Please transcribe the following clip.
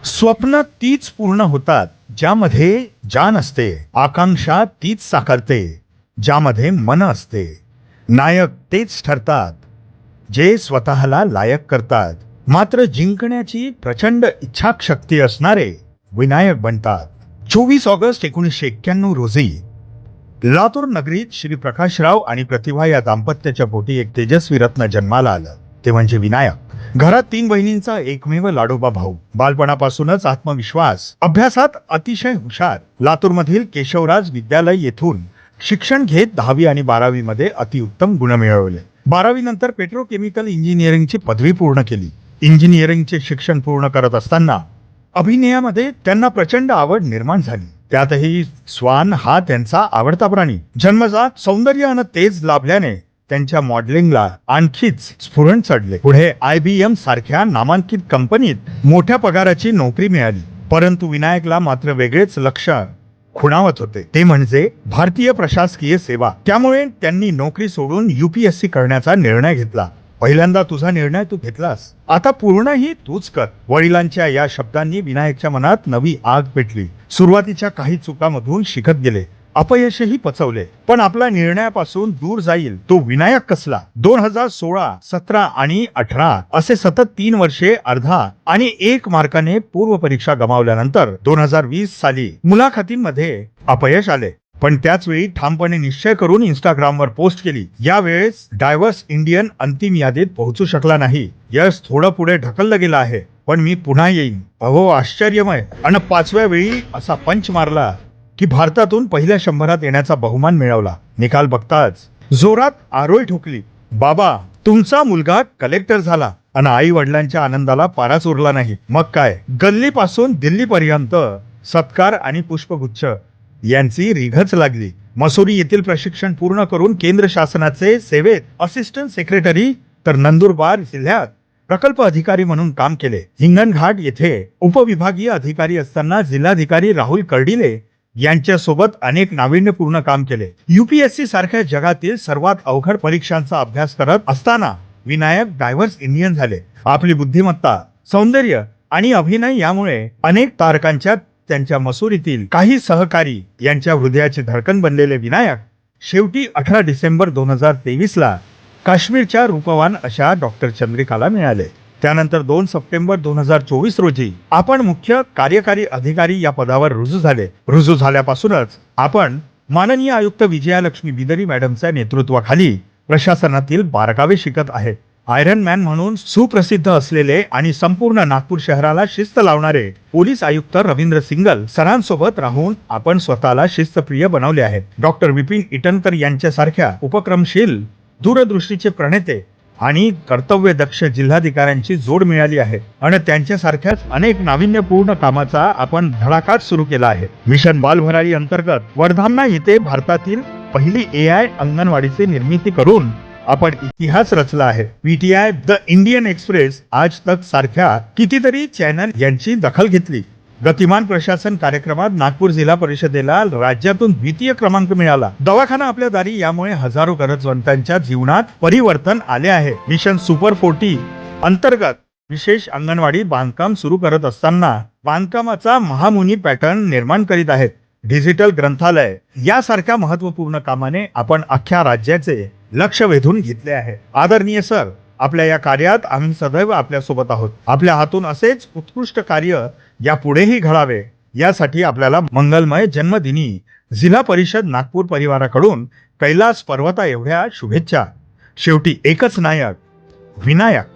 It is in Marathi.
स्वप्न तीच पूर्ण होतात ज्यामध्ये जान असते, आकांक्षा तीच साकारते ज्यामध्ये मन असते. नायक तेच ठरतात जे स्वतःला लायक करतात. मात्र जिंकण्याची प्रचंड इच्छाशक्ती असणारे विनायक बनतात. 24 ऑगस्ट 1991 रोजी लातूर नगरीत श्री प्रकाशराव आणि प्रतिभा या दाम्पत्याच्या पोटी एक तेजस्वी रत्न जन्माला आलं. ते म्हणजे विनायक. घरात 3 बहिणींचा एकमेव लाडोबा भाऊ. बालपणापासूनच आत्मविश्वास, अभ्यासात अतिशय हुशार. लातूरमधील केशवराज विद्यालय येथून शिक्षण घेत 10वी आणि 12वी मध्ये अतिउत्तम गुण मिळवले. 12वी नंतर पेट्रोकेमिकल इंजिनिअरिंगची पदवी पूर्ण केली. इंजिनिअरिंगचे शिक्षण पूर्ण करत असताना अभिनयामध्ये त्यांना प्रचंड आवड निर्माण झाली. त्यातही श्वान हा त्यांचा आवडता प्राणी. जन्मजात सौंदर्य आणि तेज लाभल्याने त्यांच्या मॉडेलिंगला आणखीच स्फुरण चढले. पुढे IBM सारख्या नामांकित कंपनीत मोठ्या पगाराची नोकरी मिळाली. परंतु विनायकला मात्र वेगळेच लक्ष खुणावत होते, ते म्हणजे भारतीय प्रशासकीय सेवा. त्यामुळे त्यांनी नोकरी सोडून UPSC करण्याचा निर्णय घेतला. पहिल्यांदा तुझा निर्णय तू घेतलास, आता पूर्णही तूच कर. वडिलांच्या या शब्दांनी विनायकच्या मनात नवी आग पेटली. सुरुवातीच्या काही चुकांमधून शिकत गेले, अपयशही पचवले. पण आपल्या निर्णयापासून दूर जाईल तो विनायक कसला? 2016, 17 आणि 18 असे सतत 3 वर्षे अर्धा आणि 1 मार्काने पूर्व परीक्षा गमावल्यानंतर 2020 साली मुलाखतींमध्ये अपयश आले. पण त्याच वेळी ठामपणे निश्चय करून इंस्टाग्रामवर पोस्ट केली. यावेळेस डायव्हर्स इंडियन अंतिम यादीत पोहोचू शकला नाही. यश थोडं पुढे ढकललं गेलं आहे, पण मी पुन्हा येईन. अहो आश्चर्यमय. आणि 5व्या वेळी असा पंच मारला की भारतातून पहिल्या 100त येण्याचा बहुमान मिळवला. निकाल बघताच जोरात आरोळी ठोकली. बाबा, तुमचा मुलगा कलेक्टर झाला. आणि आई वडिलांच्या आनंदाला पाराच उरला नाही. मग काय, गल्लीपासून दिल्लीपर्यंत सत्कार आणि पुष्पगुच्छ यांची रिघच लागली. मसुरी येथील प्रशिक्षण पूर्ण करून केंद्र शासनाचे सेवेत असिस्टंट सेक्रेटरी तर नंदुरबार जिल्ह्यात प्रकल्प अधिकारी म्हणून काम केले. हिंगणघाट येथे उपविभागीय अधिकारी असताना जिल्हाधिकारी राहुल कर्डिले यांच्यासोबत अनेक नाविन्यपूर्ण काम केले. UPSC सारख्या जगातील सर्वात अवघड परीक्षांचा अभ्यास करत असताना विनायक डायव्हर्स इंडियन झाले. आपली बुद्धिमत्ता, सौंदर्य आणि अभिनय यामुळे अनेक तारकांच्या त्यांच्या मसुरीतील काही सहकारी यांच्या हृदयाचे धडकन बनलेले विनायक शेवटी 18 डिसेंबर 2023 ला काश्मीरच्या रूपवान अशा डॉक्टर चंद्रिकाला मिळाले. त्यानंतर 2 सप्टेंबर 2024 रोजी आपण मुख्य कार्यकारी अधिकारी या पदावर रुजू झाले. रुजू झाल्यापासूनच आपण माननीय आयुक्त विजयालक्ष्मी बिदरी मॅडमच्या नेतृत्वाखाली प्रशासनातील बारकावे शिकत आहेत. आयरन मॅन म्हणून सुप्रसिद्ध असलेले आणि संपूर्ण नागपूर शहराला शिस्त लावणारे पोलीस आयुक्त रवींद्र सिंगल सरांसोबत राहून आपण स्वतःला शिस्तप्रिय बनवले आहेत. डॉक्टर विपिन इटनकर यांच्यासारख्या उपक्रमशील, दूरदृष्टीचे प्रणेते आणि कर्तव्यदक्ष जिल्हाधिकाऱ्यांची जोड मिळाली आहे. आणि त्यांच्यासारख्याच अनेक नाविन्यपूर्ण कामाचा आपण धडाका सुरू केला आहे. मिशन बालभरारी अंतर्गत वर्धांना येथे भारतातील पहिली AI अंगणवाडीची निर्मिती करून आपण इतिहास रचला आहे. PTI, द इंडियन एक्सप्रेस, आज तक सारख्या कितीतरी चॅनल यांची दखल घेतली. गतिमान प्रशासन कार्यक्रमात नागपूर जिल्हा परिषदेला राज्यातून 2य क्रमांक मिळाला. दवाखाना आपल्या दारी, यामुळे हजारो गरजवंतांच्या जीवनात परिवर्तन आले आहे. मिशन सुपर 40 अंतर्गत विशेष अंगणवाडी बांधकाम सुरू करत असताना बांधकामाचा महामुनी पॅटर्न निर्माण करीत आहेत. डिजिटल ग्रंथालय यासारख्या महत्वपूर्ण कामाने आपण अख्ख्या राज्याचे लक्ष वेधून घेतले आहे. आदरणीय सर, आपल्या या कार्यात आम्ही सदैव आपल्या सोबत आहोत. आपल्या हातून असेच उत्कृष्ट कार्य यापुढेही घडावे, यासाठी आपल्याला मंगलमय जन्मदिनी जिल्हा परिषद नागपूर परिवाराकडून कैलास पर्वता एवढ्या शुभेच्छा. शेवटी एकच नायक, विनायक.